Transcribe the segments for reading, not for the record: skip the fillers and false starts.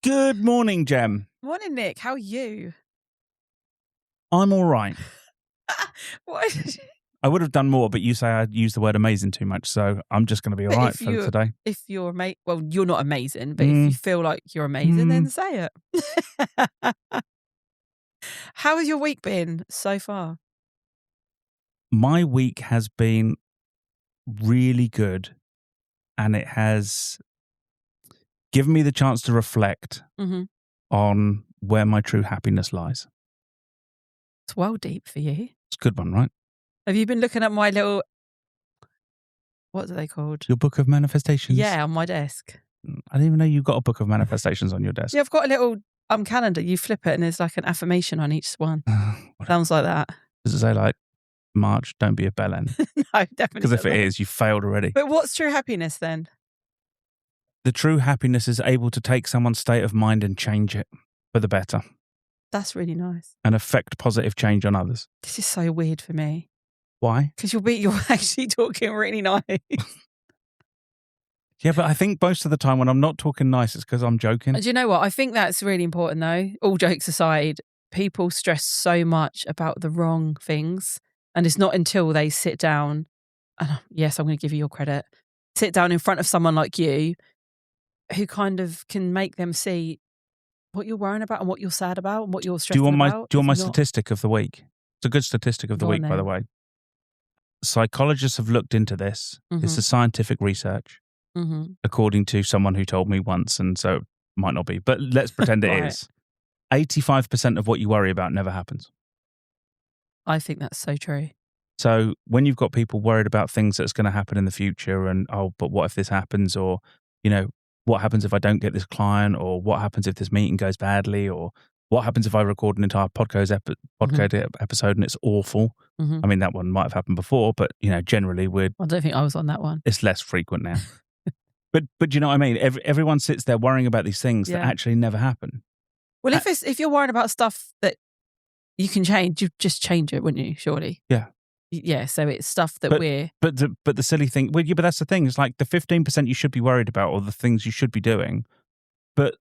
Good morning, Jem. Morning, Nick. How are you? I'm all right. What? I would have done more, but you say I use the word amazing too much, so I'm just going to be all right for today. If you're well, you're not amazing, but if you feel like you're amazing, then say it. How has your week been so far? My week has been really good, and it has given me the chance to reflect on where my true happiness lies. It's well deep for you. It's a good one, right? Have you been looking at my little, what are they called? Your book of manifestations? Yeah, on my desk. I didn't even know you got a book of manifestations on your desk. Yeah, I've got a little calendar. You flip it and there's like an affirmation on each one. Sounds like that. Does it say like, March, don't be a bellend? No, definitely. Because if it is, you failed already. But what's true happiness then? The true happiness is able to take someone's state of mind and change it for the better. That's really nice. And affect positive change on others. This is so weird for me. Why? Because you're actually talking really nice. Yeah, but I think most of the time when I'm not talking nice, it's because I'm joking. Do you know what? I think that's really important though. All jokes aside, people stress so much about the wrong things. And it's not until they sit down, and yes, I'm going to give you your credit, sit down in front of someone like you who kind of can make them see what you're worrying about and what you're sad about and what you're stressing about. Do you want my statistic of the week? It's a good statistic of the week, by the way. Psychologists have looked into this. This is scientific research, according to someone who told me once, and so it might not be. But let's pretend it is. 85% of what you worry about never happens. I think that's so true. So when you've got people worried about things that's going to happen in the future and, oh, but what if this happens? Or, you know, what happens if I don't get this client? Or what happens if this meeting goes badly? Or what happens if I record an entire podcast episode and it's awful? I mean, that one might have happened before, but, you know, generally I don't think I was on that one. It's less frequent now. but you know what I mean? Everyone sits there worrying about these things that actually never happen. Well, if you're worried about stuff that you can change, you just change it, wouldn't you? Surely. Yeah. Yeah. So it's stuff that we're. But the silly thing, well, yeah, but that's the thing. It's like the 15% you should be worried about, or the things you should be doing. But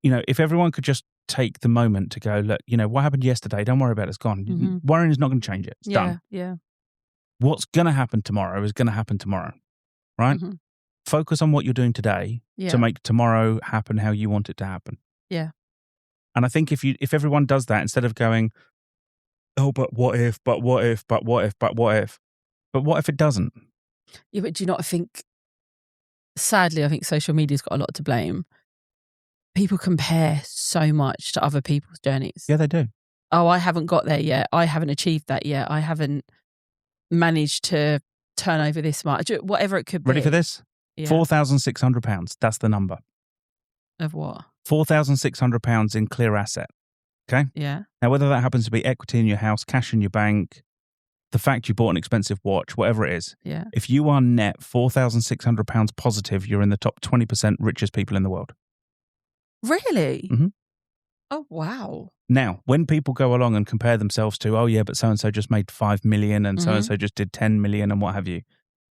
you know, if everyone could just take the moment to go, look, you know, what happened yesterday? Don't worry about it. It's gone. Worrying is not going to change it. It's done. Yeah. What's going to happen tomorrow is going to happen tomorrow, right? Focus on what you're doing today to make tomorrow happen how you want it to happen. Yeah. And I think if everyone does that, instead of going, oh, but what if, but what if, but what if, but what if, but what if it doesn't? Yeah, but do you not think, sadly, I think social media's got a lot to blame. People compare so much to other people's journeys. Yeah, they do. Oh, I haven't got there yet. I haven't achieved that yet. I haven't managed to turn over this much. Whatever it could be. Ready for this? Yeah. £4,600. That's the number. Of what? £4,600 in clear asset. Okay? Yeah. Now, whether that happens to be equity in your house, cash in your bank, the fact you bought an expensive watch, whatever it is. Yeah. If you are net £4,600 positive, you're in the top 20% richest people in the world. Really? Mm-hmm. Oh, wow. Now, when people go along and compare themselves to, oh yeah, but so-and-so just made 5 million and so-and-so just did 10 million and what have you,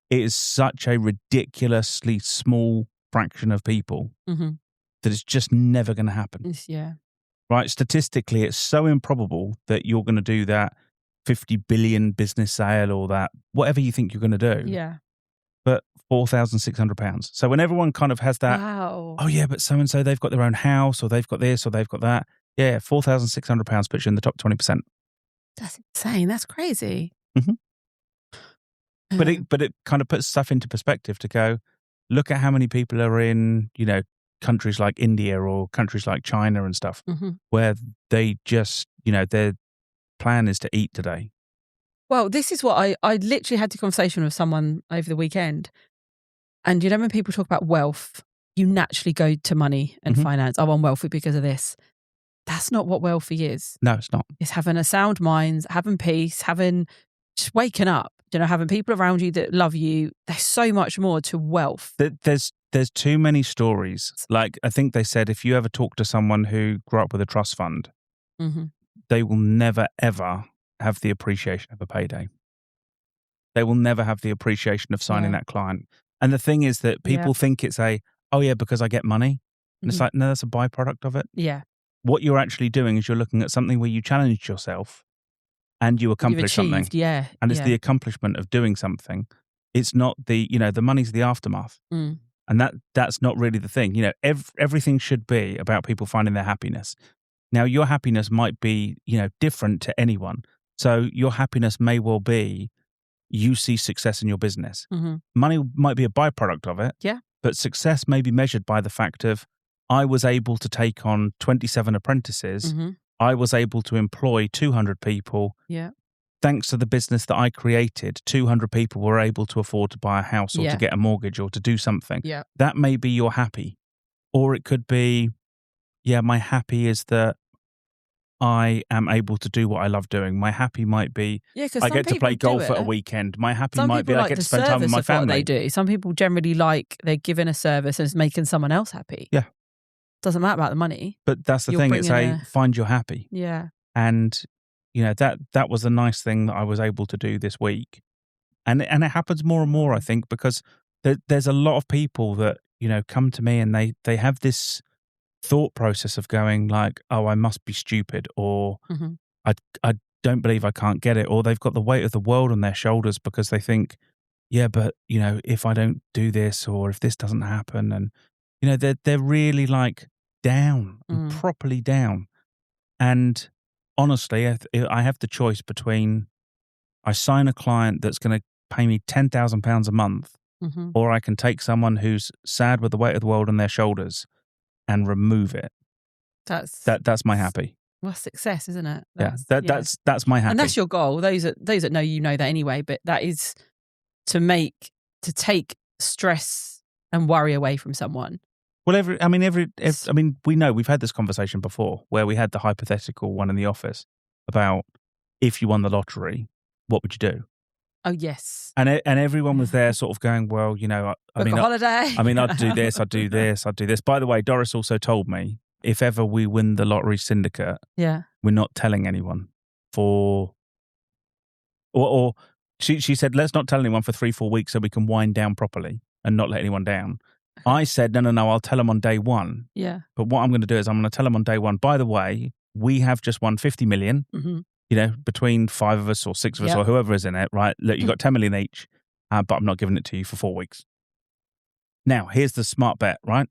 it is such a ridiculously small fraction of people that it's just never going to happen. Yeah. Right? Statistically, it's so improbable that you're going to do that 50 billion business sale or that whatever you think you're going to do. Yeah. But £4,600. So when everyone kind of has that, wow. Oh yeah, but so-and-so, they've got their own house or they've got this or they've got that. Yeah, £4,600 puts you in the top 20%. That's insane. That's crazy. But it kind of puts stuff into perspective to go, look at how many people are in, you know, countries like India or countries like China and stuff, where they just, you know, their plan is to eat today. Well, this is what I literally had a conversation with someone over the weekend. And you know, when people talk about wealth, you naturally go to money and finance. Oh, I'm wealthy because of this. That's not what wealthy is. No, it's not. It's having a sound mind, having peace, just waking up, you know, having people around you that love you. There's so much more to wealth. There's too many stories. Like, I think they said if you ever talk to someone who grew up with a trust fund, they will never, ever have the appreciation of a payday. They will never have the appreciation of signing that client. And the thing is that people think it's oh yeah, because I get money. And it's like, no, that's a byproduct of it. Yeah. What you're actually doing is you're looking at something where you challenged yourself and you You've accomplished something. achieved, yeah. And it's the accomplishment of doing something. It's not the money's the aftermath. Mm. And that's not really the thing. Everything should be about people finding their happiness. Now, your happiness might be, different to anyone. So your happiness may well be you see success in your business. Mm-hmm. Money might be a byproduct of it. Yeah. But success may be measured by the fact of I was able to take on 27 apprentices. Mm-hmm. I was able to employ 200 people. Yeah. Thanks to the business that I created, 200 people were able to afford to buy a house or to get a mortgage or to do something. Yeah. That may be your happy. Or it could be, my happy is that I am able to do what I love doing. My happy might be I get to play golf at a weekend. My happy might be I get to spend time with my family. What they do. Some people generally they're giving a service and it's making someone else happy. Yeah. Doesn't matter about the money. But that's the thing. It's find your happy. Yeah. And that was a nice thing that I was able to do this week. And it happens more and more, I think, because there's a lot of people that, come to me and they have this thought process of going like, oh, I must be stupid, or I don't believe I can't get it, or they've got the weight of the world on their shoulders because they think, yeah, but if I don't do this or if this doesn't happen, and they're really like down and properly down. And honestly, I have the choice between I sign a client that's going to pay me £10,000 a month, or I can take someone who's sad with the weight of the world on their shoulders and remove it. That's my happy. Well, success, isn't it? That's my happy. And that's your goal. Those that know that anyway, but that is to take stress and worry away from someone. Well, we know we've had this conversation before where we had the hypothetical one in the office about if you won the lottery, what would you do? Oh, yes. And everyone was there sort of going, well, Book a holiday. I'd do this, I'd do this, I'd do this. By the way, Doris also told me if ever we win the lottery syndicate, we're not telling anyone or she said, let's not tell anyone for 3-4 weeks so we can wind down properly and not let anyone down. Okay. I said, no, I'll tell them on day one. Yeah. But what I'm going to do is I'm going to tell them on day one, by the way, we have just won 50 million. Mm-hmm. Between 5 of us or 6 of us or whoever is in it, right? Look, you've got 10 million each, but I'm not giving it to you for 4 weeks. Now, here's the smart bet, right?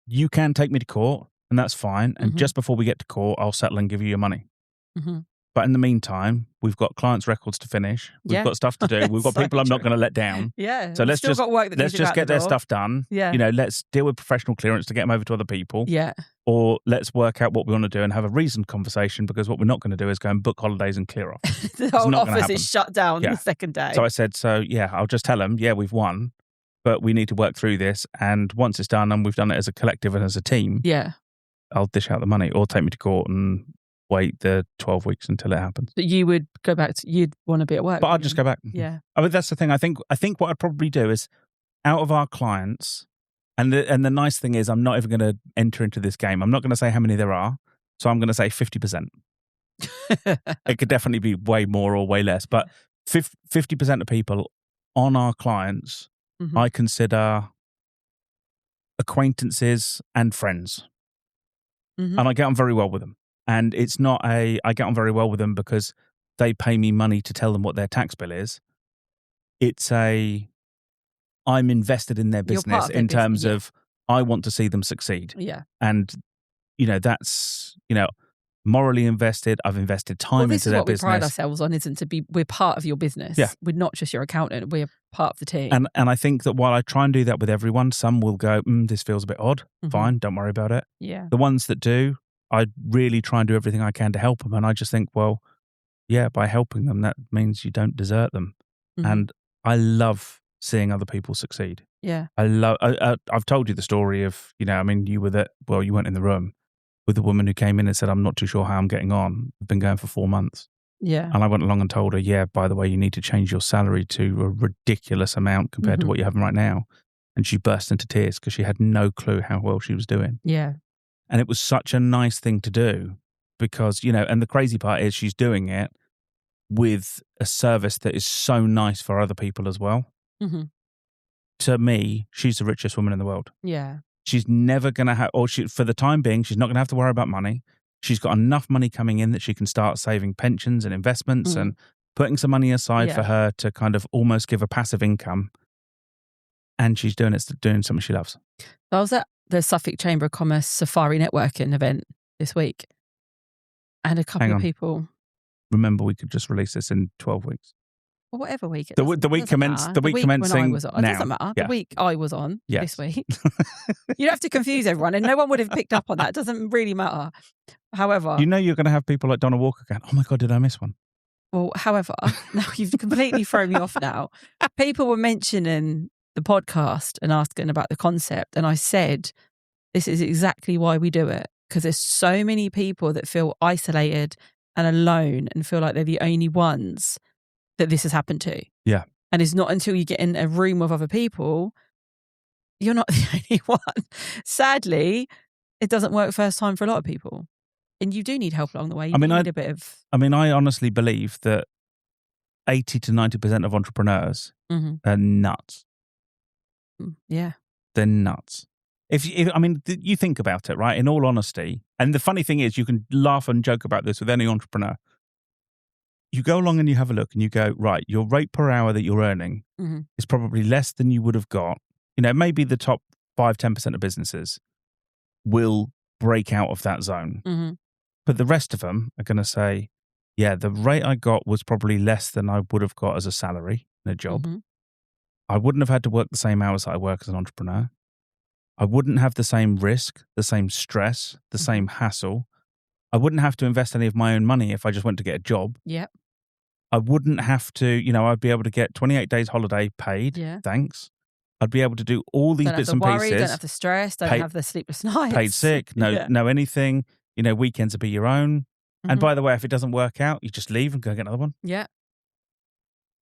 You can take me to court, and that's fine. And just before we get to court, I'll settle and give you your money. Mm-hmm. But in the meantime, we've got clients' records to finish. We've got stuff to do. We've got people I'm not going to let down. Yeah. So let's just get their stuff done. Yeah. Let's deal with professional clearance to get them over to other people. Yeah. Or let's work out what we want to do and have a reasoned conversation, because what we're not going to do is go and book holidays and clear off. The whole office is shut down the second day. So I said, I'll just tell them, we've won, but we need to work through this. And once it's done and we've done it as a collective and as a team, I'll dish out the money or take me to court and wait the 12 weeks until it happens. But you would go back you'd want to be at work. But I'd just go back. Yeah. I mean, that's the thing. I think what I'd probably do is, out of our clients, and the nice thing is I'm not even going to enter into this game. I'm not going to say how many there are. So I'm going to say 50%. It could definitely be way more or way less. But 50% of people on our clients, I consider acquaintances and friends. And I get on very well with them. And it's not I get on very well with them because they pay me money to tell them what their tax bill is. It's I'm invested in their business in terms of I want to see them succeed. Yeah. And, that's, morally invested. I've invested time into their business. This is what we pride ourselves on, isn't we're part of your business. Yeah. We're not just your accountant. We're part of the team. And I think that while I try and do that with everyone, some will go, this feels a bit odd. Fine, don't worry about it. Yeah. The ones that do, I really try and do everything I can to help them. And I just think, well, by helping them, that means you don't desert them. And I love seeing other people succeed. Yeah. I've told you the story of, you weren't in the room, with the woman who came in and said, I'm not too sure how I'm getting on. I've been going for 4 months. Yeah. And I went along and told her, by the way, you need to change your salary to a ridiculous amount compared to what you're having right now. And she burst into tears because she had no clue how well she was doing. Yeah. And it was such a nice thing to do because, and the crazy part is she's doing it with a service that is so nice for other people as well. To me, she's the richest woman in the world. Yeah. She's never going to have, for the time being, she's not going to have to worry about money. She's got enough money coming in that she can start saving pensions and investments and putting some money aside for her to kind of almost give a passive income. And she's doing something she loves. I was at the Suffolk Chamber of Commerce Safari Networking event this week. And a couple of people. Remember, we could just release this in 12 weeks. Or whatever week. The week commencing when I was on. now. It doesn't matter. Yeah. The week I was on this week. You don't have to confuse everyone, and no one would have picked up on that. It doesn't really matter. However, you're going to have people like Donna Walker going, "Oh my God, did I miss one?" Well, however, now you've completely thrown me off now. People were mentioning the podcast and asking about the concept, and I said, this is exactly why we do it, because there's so many people that feel isolated and alone and feel like they're the only ones that this has happened to. Yeah. And it's not until you get in a room with other people, you're not the only one. Sadly, it doesn't work first time for a lot of people. And you do need help along the way. You need a bit of... I honestly believe that 80 to 90% of entrepreneurs are nuts. Yeah. They're nuts. You think about it, right? In all honesty, and the funny thing is, you can laugh and joke about this with any entrepreneur. You go along and you have a look and you go, right, your rate per hour that you're earning is probably less than you would have got. Maybe the top 5-10% of businesses will break out of that zone. But the rest of them are going to say, yeah, the rate I got was probably less than I would have got as a salary in a job. I wouldn't have had to work the same hours that I work as an entrepreneur. I wouldn't have the same risk, the same stress, the same hassle. I wouldn't have to invest any of my own money if I just went to get a job. Yep. I wouldn't have to, I'd be able to get 28 days holiday paid. Yeah. Thanks. I'd be able to do all these bits and pieces. Don't have to stress, don't have the sleepless nights. Paid sick, no anything. Weekends would be your own. And by the way, if it doesn't work out, you just leave and go get another one. Yeah.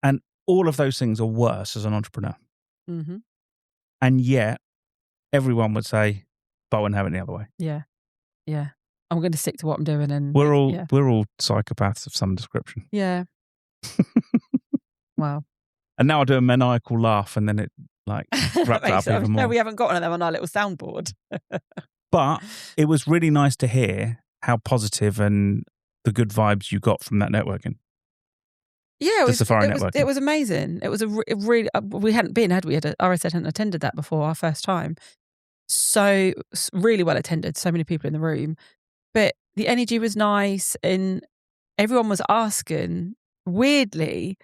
And all of those things are worse as an entrepreneur. And yet, everyone would say, but I wouldn't have it any other way. Yeah. Yeah. I'm going to stick to what I'm doing. And we're all psychopaths of some description. Yeah. Wow. And now I do a maniacal laugh and then it wraps up even more. No, we haven't got one of them on our little soundboard. But it was really nice to hear how positive and the good vibes you got from that networking. Yeah, networking. It was amazing. It was really, we hadn't been, had we? RSZ hadn't attended that before, our first time. So really well attended, so many people in the room. But the energy was nice and everyone was asking, weirdly,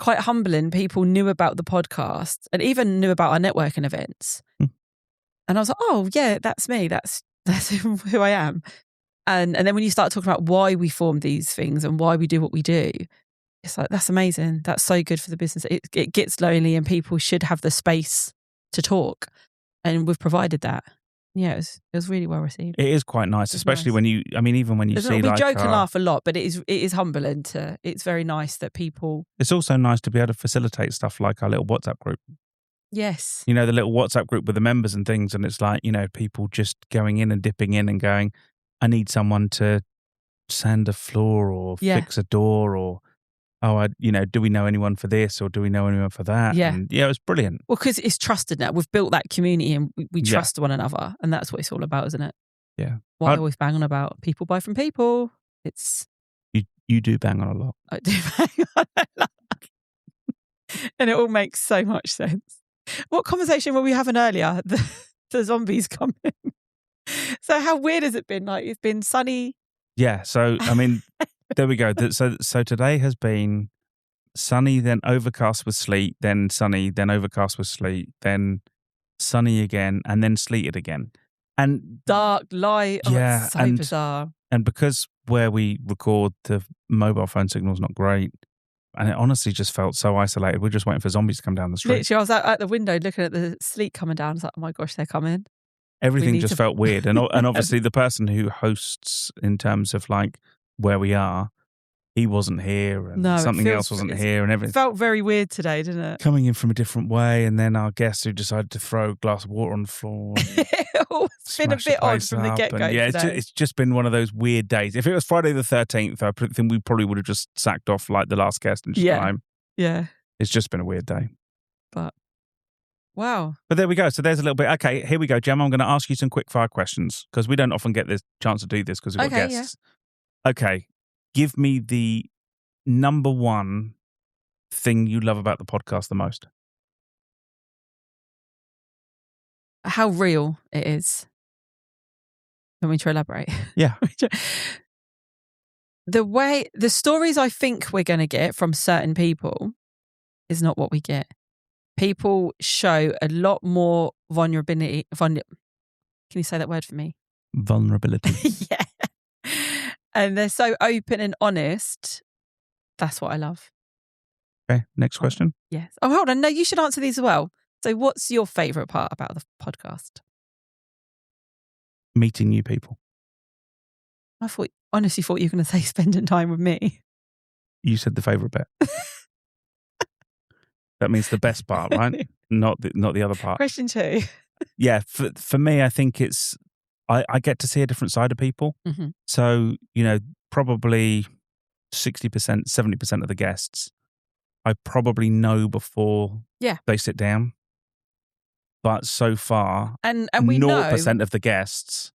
quite humbling, people knew about the podcast and even knew about our networking events. And I was like, oh yeah, that's me. That's who I am. And then when you start talking about why we form these things and why we do what we do, it's like, that's amazing. That's so good for the business. It gets lonely and people should have the space to talk. And we've provided that. Yeah, it was really well received. It is quite nice, especially when you, even when you see we joke and laugh a lot, but it is humbling it's very nice that people... It's also nice to be able to facilitate stuff like our little WhatsApp group. Yes. The little WhatsApp group with the members and things. And it's like, people just going in and dipping in and going, I need someone to sand a floor or fix a door or, do we know anyone for this or do we know anyone for that? Yeah. And it was brilliant. Well, because it's trusted now. We've built that community and we trust one another. And that's what it's all about, isn't it? Yeah. What I always bang on about. People buy from people. It's... You do bang on a lot. I do bang on a lot. And it all makes so much sense. What conversation were we having earlier? The zombies coming. So how weird has it been? It's been sunny. Yeah. So, there we go. So today has been sunny, then overcast with sleet, then sunny, then overcast with sleet, then sunny again, and then sleeted again. And dark, light. Oh, yeah. It's so bizarre. And because where we record, the mobile phone signal's not great. And it honestly just felt so isolated. We're just waiting for zombies to come down the street. Literally, I was out at the window looking at the sleet coming down. I was like, oh my gosh, they're coming. Everything just felt weird. And obviously the person who hosts in terms of where we are, he wasn't here and something else wasn't here and everything. It felt very weird today, didn't it? Coming in from a different way and then our guest who decided to throw a glass of water on the floor. It's been a bit odd from the get-go today. It's just been one of those weird days. If it was Friday the 13th, I think we probably would have just sacked off the last guest and just time. Yeah. It's just been a weird day. But Wow. But there we go. So there's a little bit. Okay, here we go, Gemma. I'm going to ask you some quick fire questions because we don't often get this chance to do this because we've got Okay, guests. Okay, give me the number one thing you love about the podcast the most. How real it is. Want me to elaborate? Yeah. The stories I think we're going to get from certain people is not what we get. People show a lot more vulnerability. Can you say that word for me? Vulnerability. Yeah. And they're so open and honest. That's what I love. Okay, next question. Yes. Oh, hold on. No, you should answer these as well. So what's your favourite part about the podcast? Meeting new people. I honestly thought you were going to say spending time with me. You said the favourite bit. That means the best part, right? Not the other part. Question 2. Yeah, for me, I think it's I get to see a different side of people. Mm-hmm. So, probably 60%, 70% of the guests I probably know before they sit down. But so far, and we 0% know of the guests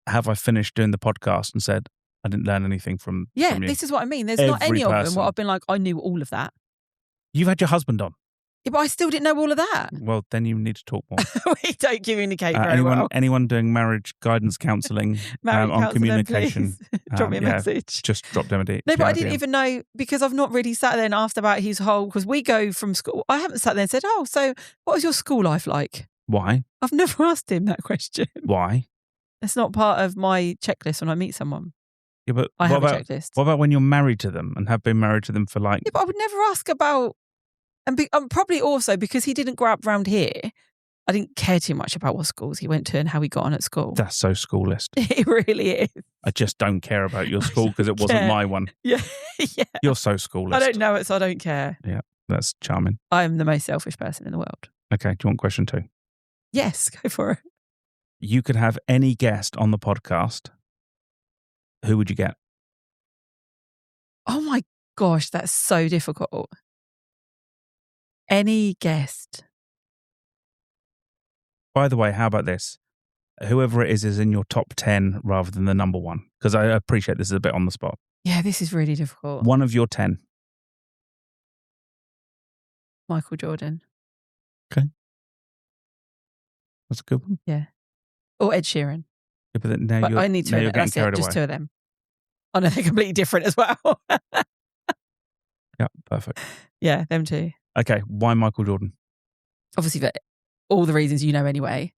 have I finished doing the podcast and said, I didn't learn anything from you. This is what I mean. There's not any of them where I've been like, I knew all of that. You've had your husband on. Yeah, but I still didn't know all of that. Well, then you need to talk more. We don't communicate very well. Anyone doing marriage guidance counselling on communication, drop me a message. Just drop them a DM. No, but I didn't even know because I've not really sat there and asked about his whole, because we go from school. I haven't sat there and said, oh, so what was your school life like? Why? I've never asked him that question. Why? It's not part of my checklist when I meet someone. Yeah, but I have a checklist. What about when you're married to them and have been married to them for like... Yeah, but I would never ask about... And probably also because he didn't grow up around here, I didn't care too much about what schools he went to and how he got on at school. That's so schoolist. It really is. I just don't care about your school because it wasn't my one. Yeah. Yeah. You're so schoolist. I don't know it, so I don't care. Yeah, that's charming. I am the most selfish person in the world. Okay, do you want question 2? Yes, go for it. You could have any guest on the podcast. Who would you get? Oh my gosh, that's so difficult. Any guest. By the way, how about this? Whoever it is in your top 10 rather than the number 1. Because I appreciate this is a bit on the spot. Yeah, this is really difficult. One of your 10. Michael Jordan. Okay. That's a good one. Yeah. Or Ed Sheeran. Yeah, but now I need to. That's it. Just 2 of them. I know they're completely different as well. Yeah, perfect. Yeah, them 2. Okay, why Michael Jordan? Obviously, for all the reasons you know anyway.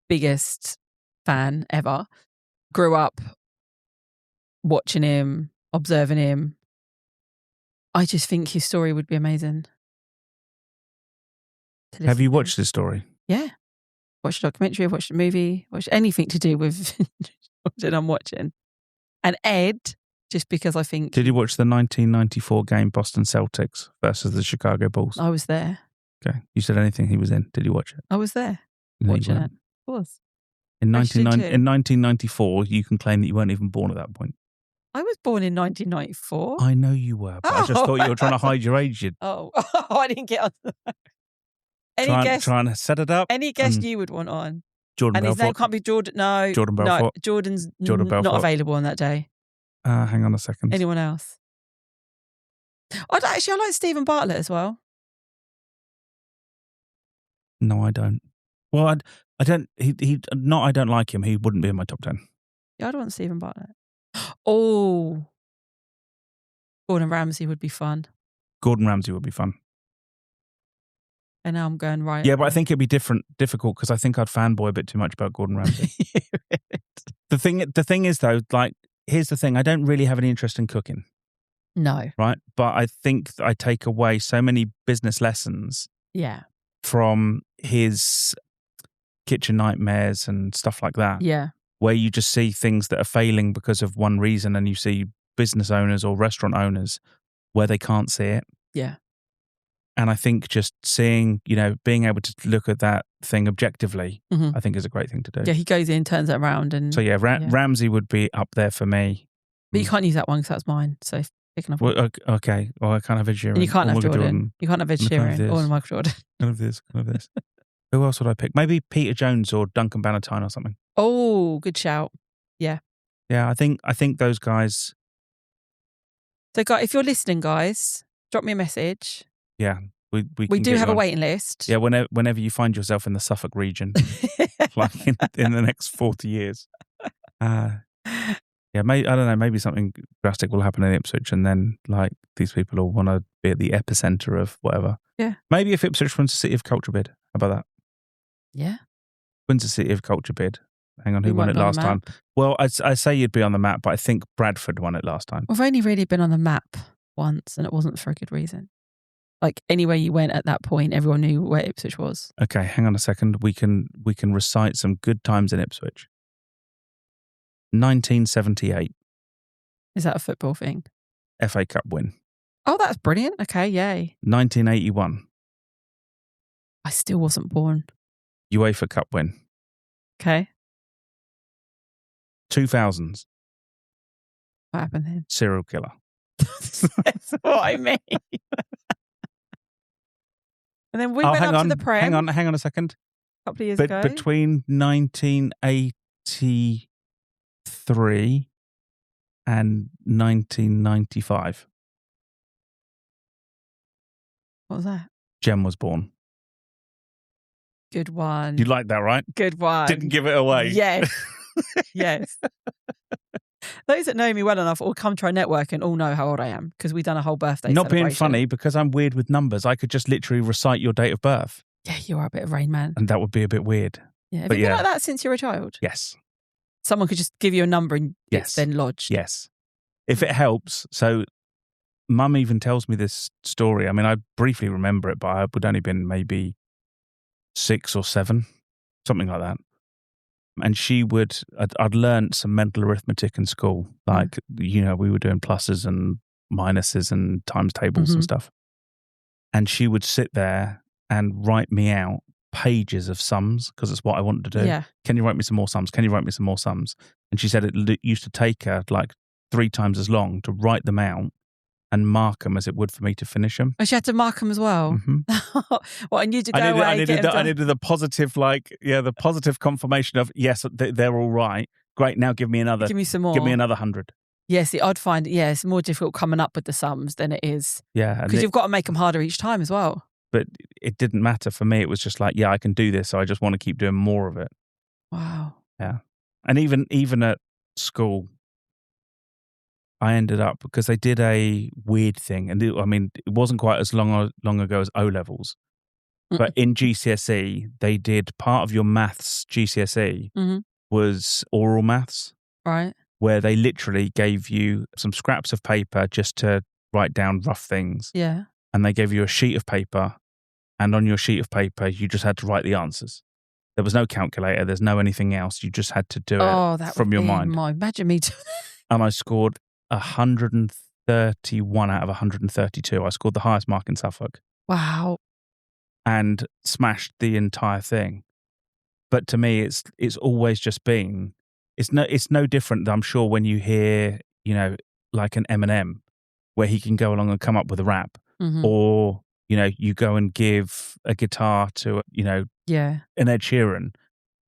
Biggest fan ever. Grew up watching him, observing him. I just think his story would be amazing. Have you watched this story? Yeah. Watched a documentary, I've watched a movie, watched anything to do with Jordan I'm watching. And Ed, just because I think... Did you watch the 1994 game Boston Celtics versus the Chicago Bulls? I was there. Okay. You said anything he was in. Did you watch it? I was there No, watching it. Of course. In 1994, you can claim that you weren't even born at that point. I was born in 1994. I know you were, but I just thought you were trying to hide your age. Oh, I didn't get on that. Trying to set it up. Any guest you would want on. Jordan and Belfort. His name can't be Jordan. No. Jordan Belfort. No, Jordan Belfort. Not available on that day. Hang on a second. Anyone else? I like Stephen Bartlett as well. No, I don't. Well, I don't. I don't like him. He wouldn't be in my top 10. Yeah, I'd want Stephen Bartlett. Oh, Gordon Ramsay would be fun. Gordon Ramsay would be fun. And now I'm going right. Yeah, but I think it'd be difficult because I think I'd fanboy a bit too much about Gordon Ramsay. The thing is though, like, here's the thing: I don't really have any interest in cooking. No. Right, but I think I take away so many business lessons. Yeah. From his kitchen nightmares and stuff like that. Yeah. Where you just see things that are failing because of one reason, and you see business owners or restaurant owners where they can't see it. Yeah. And I think just seeing, being able to look at that thing objectively, I think is a great thing to do. Yeah, he goes in, turns it around. And so yeah, Ramsay would be up there for me. But you can't use that one because that's mine. So Pick another one. Well, okay. Well, I can't have Ed Sheeran. And you can't or have Michael Jordan. You can't have Ed And I can't have Sheeran or this. Michael Jordan. None of this. None of this. Who else would I pick? Maybe Peter Jones or Duncan Bannatyne or something. Oh, good shout. Yeah. Yeah, I think those guys. So, guys, if you're listening, guys, drop me a message. Yeah, we We can do get have you a on. waiting list. Yeah, whenever you find yourself in the Suffolk region, like in the next 40 years. Yeah, I don't know. Maybe something drastic will happen in Ipswich, and then like these people will want to be at the epicenter of whatever. Yeah. Maybe if Ipswich wins the City of Culture bid, how about that? Yeah. Wins the City of Culture bid. Hang on, We who won won't it be on the last time? Well, I say you'd be on the map, but I think Bradford won it last time. We've only really been on the map once, and it wasn't for a good reason. Like anywhere you went at that point, everyone knew where Ipswich was. Okay, hang on a second. We can recite some good times in Ipswich. 1978. Is that a football thing? FA Cup win. Oh, that's brilliant. Okay, yay. 1981. I still wasn't born. UEFA Cup win. Okay. 2000s. What happened then? Serial killer. That's what I mean. And then we went up to the Prem. Hang on a second. A couple of years ago. Between 1983 and 1995. What was that? Jem was born. Good one. You like that, right? Good one. Didn't give it away. Yes. Yes. Those that know me well enough will come to our network and all know how old I am because we've done a whole birthday Not being celebration. funny, because I'm weird with numbers. I could just literally recite your date of birth. Yeah, you are a bit of Rain Man. And that would be a bit weird. Yeah. Have But you been yeah. like that since you were a child? Yes. Someone could just give you a number and Yes. it's then lodged. Yes. If it helps. So Mum even tells me this story. I mean, I briefly remember it, but I would only been maybe 6 or 7, something like that. And I'd learned some mental arithmetic in school. Like, we were doing pluses and minuses and times tables and stuff. And she would sit there and write me out pages of sums because it's what I wanted to do. Yeah. Can you write me some more sums? Can you write me some more sums? And she said it used to take her like 3 times as long to write them out and mark them as it would for me to finish them. Oh, she had to mark them as well? Mm-hmm. What, and you to go away? I needed the positive, the positive confirmation of, yes, they're all right. Great, now give me another. Give me some more. Give me another 100. Yeah, see, I'd find, it's more difficult coming up with the sums than it is. Yeah. Because you've got to make them harder each time as well. But it didn't matter for me. It was just like, yeah, I can do this. So I just want to keep doing more of it. Wow. Yeah. And even at school, I ended up, because they did a weird thing. And it wasn't quite as long ago as O-levels. But in GCSE, they did part of your maths GCSE was oral maths. Right. Where they literally gave you some scraps of paper just to write down rough things. Yeah. And they gave you a sheet of paper. And on your sheet of paper, you just had to write the answers. There was no calculator. There's no anything else. You just had to do it from your mind. Imagine me too. And I scored 131 out of 132. I scored the highest mark in Suffolk. Wow. And smashed the entire thing. But to me, it's always just been, it's no different, I'm sure, when you hear, like an Eminem, where he can go along and come up with a rap. Or, you go and give a guitar to, an Ed Sheeran,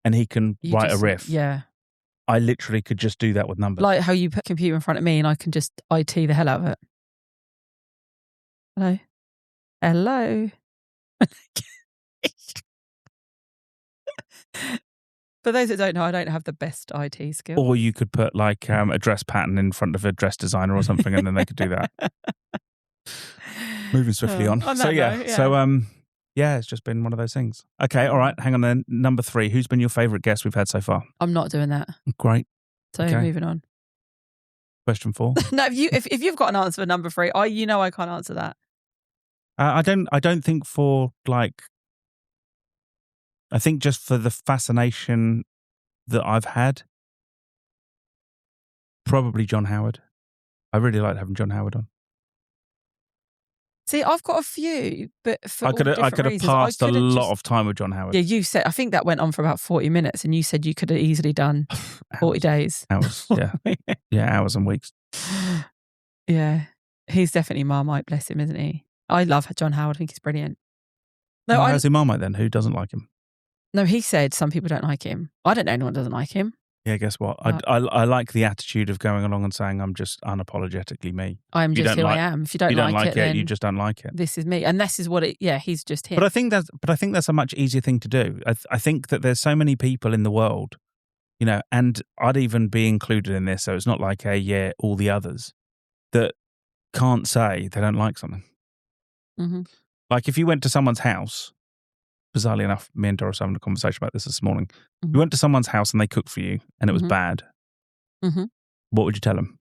and he can write a riff. Yeah. I literally could just do that with numbers. Like how you put a computer in front of me and I can just IT the hell out of it. Hello? Hello? For those that don't know, I don't have the best IT skills. Or you could put like a dress pattern in front of a dress designer or something, and then they could do that. Moving swiftly on. On So that yeah. note, yeah. So it's just been one of those things. Okay, all right. Hang on then. Number 3. Who's been your favourite guest we've had so far? I'm not doing that. Great. So Okay. moving on. Question 4. No, if you've got an answer for number 3, I can't answer that. I don't think for like. I think just for the fascination that I've had, probably John Howard. I really liked having John Howard on. See, I've got a few, but for I could have reasons, passed a could've lot just- of time with John Howard. Yeah, you said, I think that went on for about 40 minutes and you said you could have easily done 40 days. Hours, yeah. Yeah, hours and weeks. Yeah. He's definitely Marmite, bless him, isn't he? I love John Howard. I think he's brilliant. No, Well, how's he Marmite then? Who doesn't like him? No, he said some people don't like him. I don't know anyone doesn't like him. Yeah, guess what? I like the attitude of going along and saying I'm just unapologetically me. I'm just who I am. If you don't like it, then you just don't like it. This is me, and this is what it. Yeah, he's just him. But I think that's a much easier thing to do. I think that there's so many people in the world, you know, and I'd even be included in this. So it's not like all the others that can't say they don't like something. Mm-hmm. Like if you went to someone's house, bizarrely enough, me and Doris were having a conversation about this morning. Mm-hmm. You went to someone's house and they cooked for you and it was Mm-hmm. bad. Mm-hmm. What would you tell them?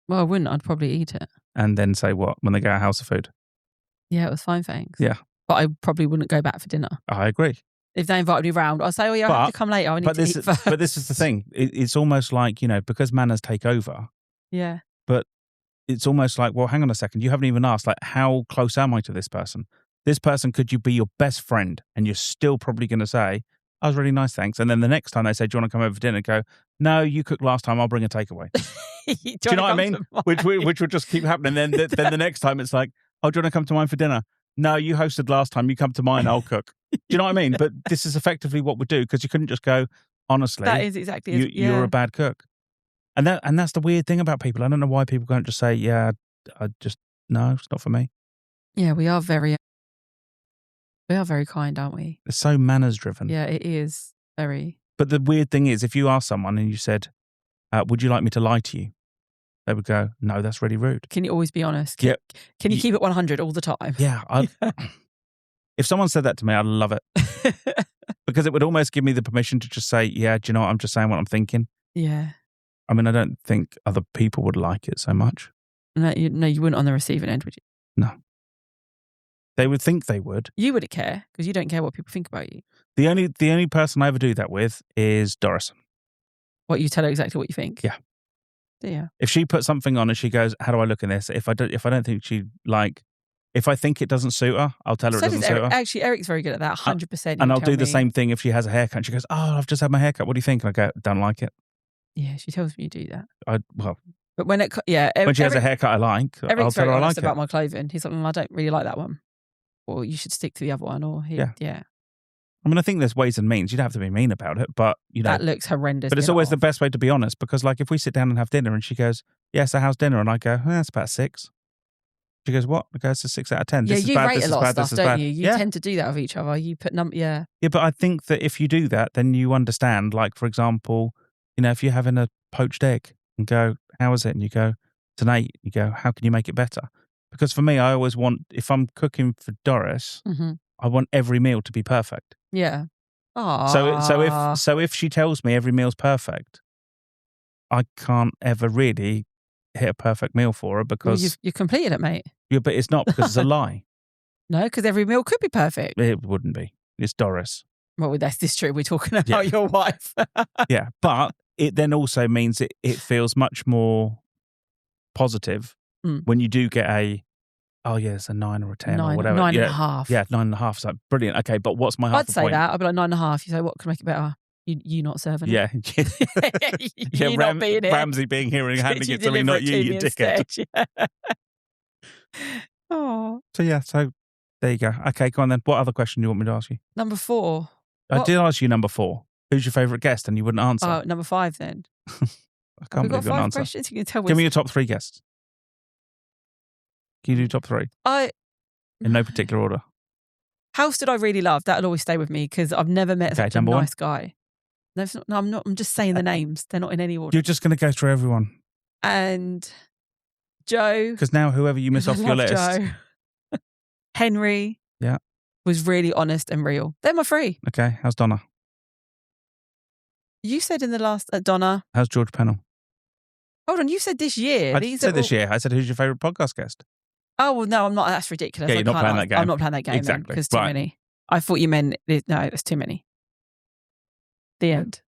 Well, I wouldn't. I'd probably eat it. And then say what when they go out House of Food? Yeah, it was fine, thanks. Yeah. But I probably wouldn't go back for dinner. I agree. If they invited me round, I'd say, oh yeah, I have to come later. I need to eat first. But this is the thing. It's almost like, you know, because manners take over. Yeah. But it's almost like, well, hang on a second. You haven't even asked, like, how close am I to this person? This person, could you be your best friend? And you're still probably going to say, I was really nice, thanks. And then the next time they say, do you want to come over for dinner? Go, no, you cooked last time. I'll bring a takeaway. Do you know what I mean? Which would just keep happening. Then the next time it's like, oh, do you want to come to mine for dinner? No, you hosted last time. You come to mine, I'll cook. Do you know what I mean? But this is effectively what we do, because you couldn't just go, honestly, that is exactly you're a bad cook. And that's the weird thing about people. I don't know why people can't just say, yeah, no, it's not for me. Yeah, we are very kind, aren't we? It's so manners driven. Yeah, it is very. But the weird thing is, if you ask someone and you said, would you like me to lie to you? They would go, no, that's really rude. Can you always be honest? Yeah. Can you keep it 100 all the time? Yeah. If someone said that to me, I'd love it. Because it would almost give me the permission to just say, yeah, do you know what? I'm just saying what I'm thinking. Yeah. I mean, I don't think other people would like it so much. No, you wouldn't on the receiving end, would you? No. They would think they would. You wouldn't care, because you don't care what people think about you. The only person I ever do that with is Doris. What, you tell her exactly what you think? Yeah. Yeah. If she puts something on and she goes, how do I look in this? If I don't think if I think it doesn't suit her, I'll tell her it doesn't suit her. Actually, Eric's very good at that, 100%. And I'll do the same thing if she has a haircut. And she goes, oh, I've just had my haircut. What do you think? And I go, don't like it. Yeah, she tells me you do that. But when she has a haircut I like, I'll tell her I like it. about my clothing. He's like, I don't really like that one. Or you should stick to the other one. Or yeah. I mean, I think there's ways and means. You don't have to be mean about it, but you know. That looks horrendous. But it's always the best way to be honest, because like if we sit down and have dinner and she goes, yeah, so how's dinner? And I go, that's about 6. She goes, what? I go, it's a 6 out of 10. Yeah, this is you bad, rate this a lot is of bad, stuff, this is don't bad. you? You tend to do that with each other. You put Yeah, but I think that if you do that, then you understand, like, for example, you know, if you're having a poached egg and go, how is it? And you go, it's an 8. You go, how can you make it better? Because for me, I always want, if I'm cooking for Doris, I want every meal to be perfect. Yeah. Aww. So if she tells me every meal's perfect, I can't ever really hit a perfect meal for her because you completed it, mate. Yeah, but it's not, because it's a lie. No, because every meal could be perfect. It wouldn't be. It's Doris. Well, that's this true. We're talking about your wife. Yeah, but it then also means it feels much more positive when you do get it's a 9 or a 10 or whatever. 9.5. Yeah, 9.5. It's like, brilliant. Okay, but what's my half I'd say that. I'd be like 9.5. You say, what can make it better? You not serving it. Yeah. You not being here. Ramsey being here and handing it to me, not you dickhead. Oh. So there you go. Okay, go on then. What other question do you want me to ask you? Number 4. I did ask you number 4. Who's your favourite guest? And you wouldn't answer. Oh, number 5 then. I can't believe you didn't answer. Questions? You can tell Give me your top 3 guests. Can you do top 3? In no particular order. House did I really love? That'll always stay with me because I've never met such a nice guy. No, I'm not. I'm just saying the names. They're not in any order. You're just going to go through everyone. And Joe. Because now whoever you miss off your list. Joe. Henry. Yeah. Was really honest and real. They're my 3. Okay. How's Donna? You said in the last Donna. How's George Pennell? Hold on. You said this year. I said this year. I said, who's your favourite podcast guest? Oh, well, no, I'm not. That's ridiculous. Yeah, you're not playing that game. I'm not playing that game exactly. Because too many. I thought you meant, no, there's too many. The end.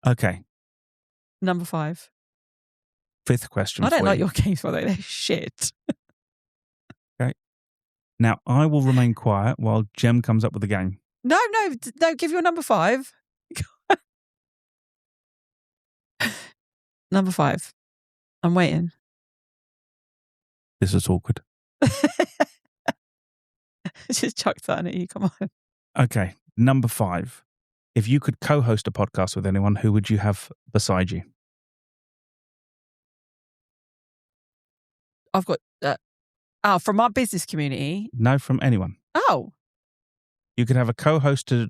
Okay. Number 5. 5th question. I don't like your games, by the way. They're shit. Okay. Now, I will remain quiet while Jem comes up with the game. No, give your number 5. Number 5. I'm waiting. This is awkward. Just chuck that at you. Come on. Okay. Number 5. If you could co-host a podcast with anyone, who would you have beside you? I've got from our business community. No, from anyone. Oh. You could have a co-host to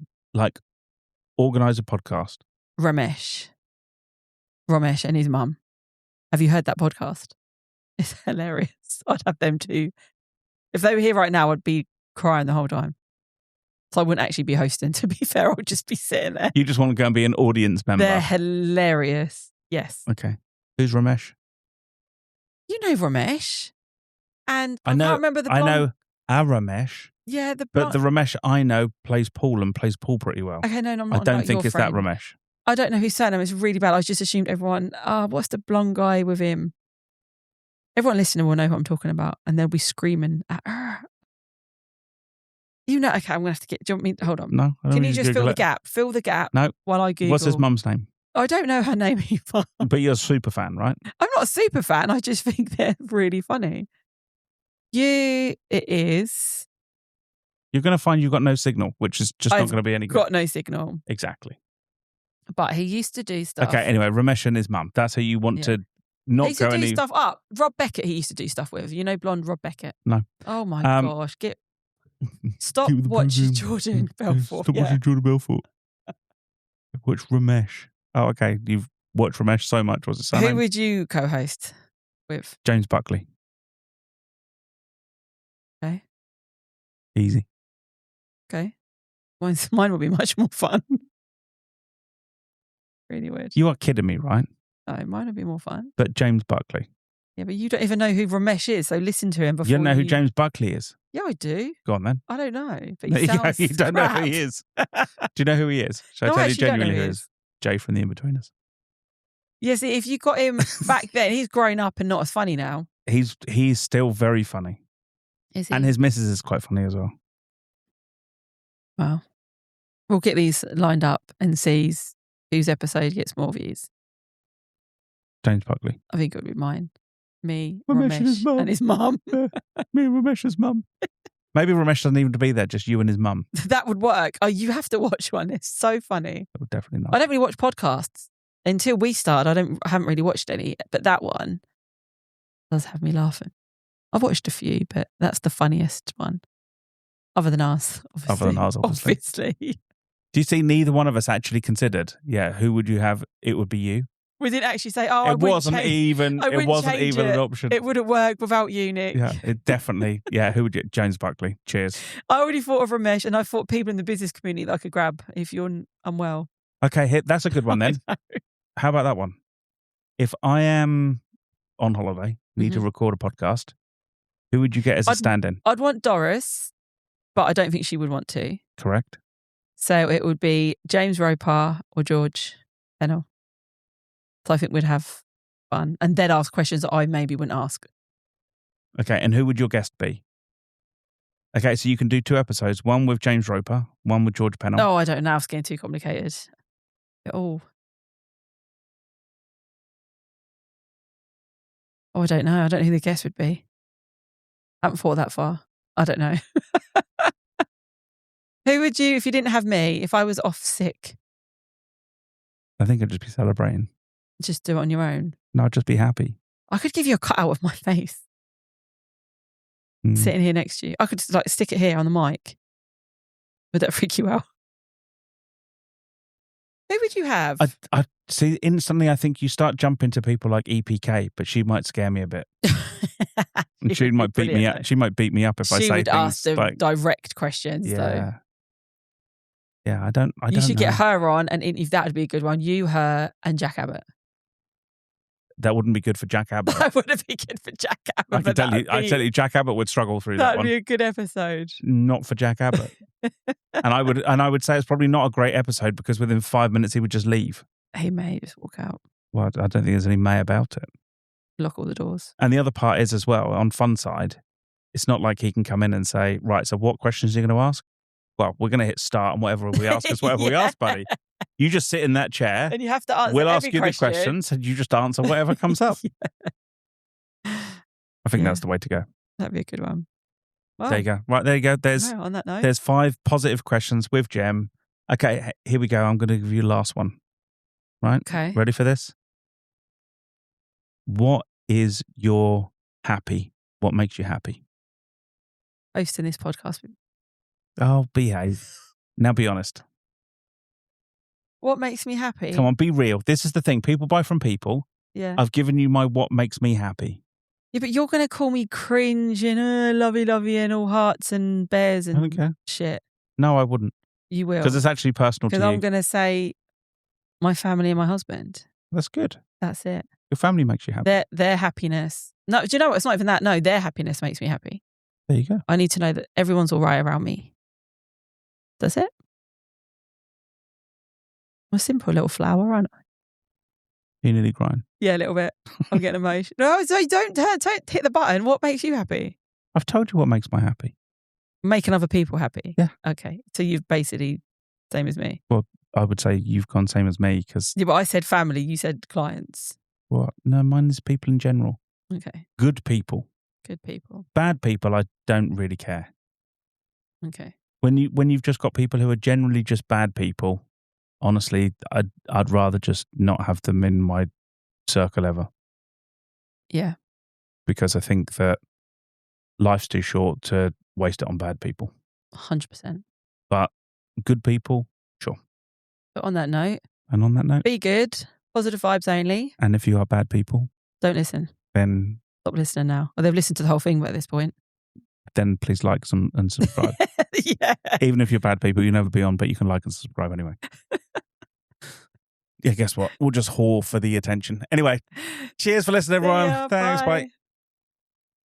organise a podcast. Ramesh and his mum. Have you heard that podcast? It's hilarious. I'd have them too. If they were here right now, I'd be crying the whole time. So I wouldn't actually be hosting, to be fair. I would just be sitting there. You just want to go and be an audience member. They're hilarious. Yes. Okay. Who's Ramesh? You know Ramesh. And I know, can't remember the blonde. I know a Ramesh. Yeah, but the Ramesh I know plays Paul and plays Paul pretty well. Okay, no, I'm not. I don't think it's friend. that Ramesh. I don't know his surname. It's really bad. I just assumed everyone, what's the blonde guy with him? Everyone listening will know who I'm talking about, and they'll be screaming at her. You know, okay, I'm going to have to get, do you want me, hold on. No. Can you just fill the gap? Fill the gap while I Google. What's his mum's name? I don't know her name either. But you're a super fan, right? I'm not a super fan. I just think they're really funny. It is. You're going to find you've got no signal, which is just not going to be any good. Got no signal. Exactly. But he used to do stuff. Okay, anyway, Ramesh and his mum. That's who you want to not he used go to do any... stuff up. Rob Beckett he used to do stuff with. You know blonde Rob Beckett? No. Oh my gosh. Stop watching Jordan Belfort. Stop watching Jordan Belfort. Watch Ramesh. Oh, okay. You've watched Ramesh so much. What's his name? Who would you co-host with? James Buckley. Okay. Easy. Okay. Mine would be much more fun. Really weird. You are kidding me, right? No, mine would be more fun. But James Buckley. Yeah, but you don't even know who Ramesh is, so listen to him before you don't know who James Buckley is? Yeah, I do. Go on then. I don't know, but he sounds you don't know who he is. Do you know who he is? Shall I tell you genuinely who he is? Jay from The In-Betweeners. Yeah, see, if you got him back then, he's grown up and not as funny now. He's still very funny. Is he? And his missus is quite funny as well. Wow. We'll get these lined up and see whose episode gets more views. James Buckley. I think it would be mine. Me, Ramesh and his mum. Me and Ramesh's mum. Maybe Ramesh doesn't even be there, just you and his mum. That would work. Oh, you have to watch one. It's so funny. That would definitely not. I don't really watch podcasts. Until we started, I haven't really watched any, but that one does have me laughing. I've watched a few, but that's the funniest one. Other than ours, obviously. Other than ours, obviously. Do you see neither one of us actually considered, who would you have? It would be you. We didn't actually say, it wasn't even an option. It wouldn't work without you, Nick. Yeah, it definitely. Who would you? James Buckley. Cheers. I already thought of Ramesh, and I thought people in the business community that I could grab if you're unwell. Okay, that's a good one then. How about that one? If I am on holiday, need to record a podcast, who would you get as a stand-in? I'd want Doris, but I don't think she would want to. Correct. So it would be James Roper or George Pennell. So I think we'd have fun. And they'd ask questions that I maybe wouldn't ask. Okay, and who would your guest be? Okay, so you can do 2 episodes, one with James Roper, one with George Pennell. Oh, I don't know. It's getting too complicated. Oh, I don't know. I don't know who the guest would be. I haven't thought that far. I don't know. Who would you, if you didn't have me, if I was off sick? I think I'd just be celebrating. Just do it on your own? No, I'd just be happy. I could give you a cutout of my face. Sitting here next to you. I could stick it here on the mic. Would that freak you out? Who would you have? I see, instantly I think you start jumping to people like EPK, but she might scare me a bit. And she might beat me up. She might beat me up if I say things. She would ask the direct questions, though. Yeah, I don't You should get her on, and if that would be a good one, you, her, and Jack Abbott. That wouldn't be good for Jack Abbott. That wouldn't be good for Jack Abbott. I tell you, Jack Abbott would struggle through that one. That'd be a good episode. Not for Jack Abbott. and I would say it's probably not a great episode because within 5 minutes he would just leave. He may just walk out. Well, I don't think there's any may about it. Lock all the doors. And the other part is as well, on fun side, it's not like he can come in and say, right, so what questions are you going to ask? Well, we're going to hit start and whatever we ask is whatever we ask, buddy. You just sit in that chair. And you have to answer We'll every ask you the questions and you just answer whatever comes up. I think that's the way to go. That'd be a good one. Well, there you go. Right, there you go. on that note. There's 5 positive questions with Gem. Okay, here we go. I'm going to give you the last one. Right? Okay. Ready for this? What is your happy? What makes you happy? Hosting this podcast. Oh, behave. Now be honest. What makes me happy? Come on, be real. This is the thing. People buy from people. Yeah. I've given you my what makes me happy. Yeah, but you're going to call me cringe and lovey and all hearts and bears and I don't care. shit. No, I wouldn't. You will. Because it's actually personal to you. Because I'm going to say my family and my husband. That's good. That's it. Your family makes you happy. Their happiness. No, do you know what? It's not even that. No, their happiness makes me happy. There you go. I need to know that everyone's all right around me. That's it. I'm a simple little flower, aren't I? You're nearly crying. Yeah, a little bit. I'm getting emotional. No, so don't hit the button. What makes you happy? I've told you what makes me happy. Making other people happy? Yeah. Okay. So you've basically same as me. Well, I would say you've gone same as me because... Yeah, but I said family. You said clients. What? No, mine is people in general. Okay. Good people. Good people. Bad people, I don't really care. Okay. When you've just got people who are generally just bad people, honestly, I'd rather just not have them in my circle ever. Yeah. Because I think that life's too short to waste it on bad people. 100%. But good people, sure. But on that note. And on that note. Be good. Positive vibes only. And if you are bad people. Don't listen. Then. Stop listening now. Or they've listened to the whole thing at this point. Then please like and subscribe. Yeah. Even if you're bad people, you'll never be on, but you can like and subscribe anyway. Yeah, guess what? We'll just haul for the attention. Anyway, cheers for listening, everyone. Thanks, bye.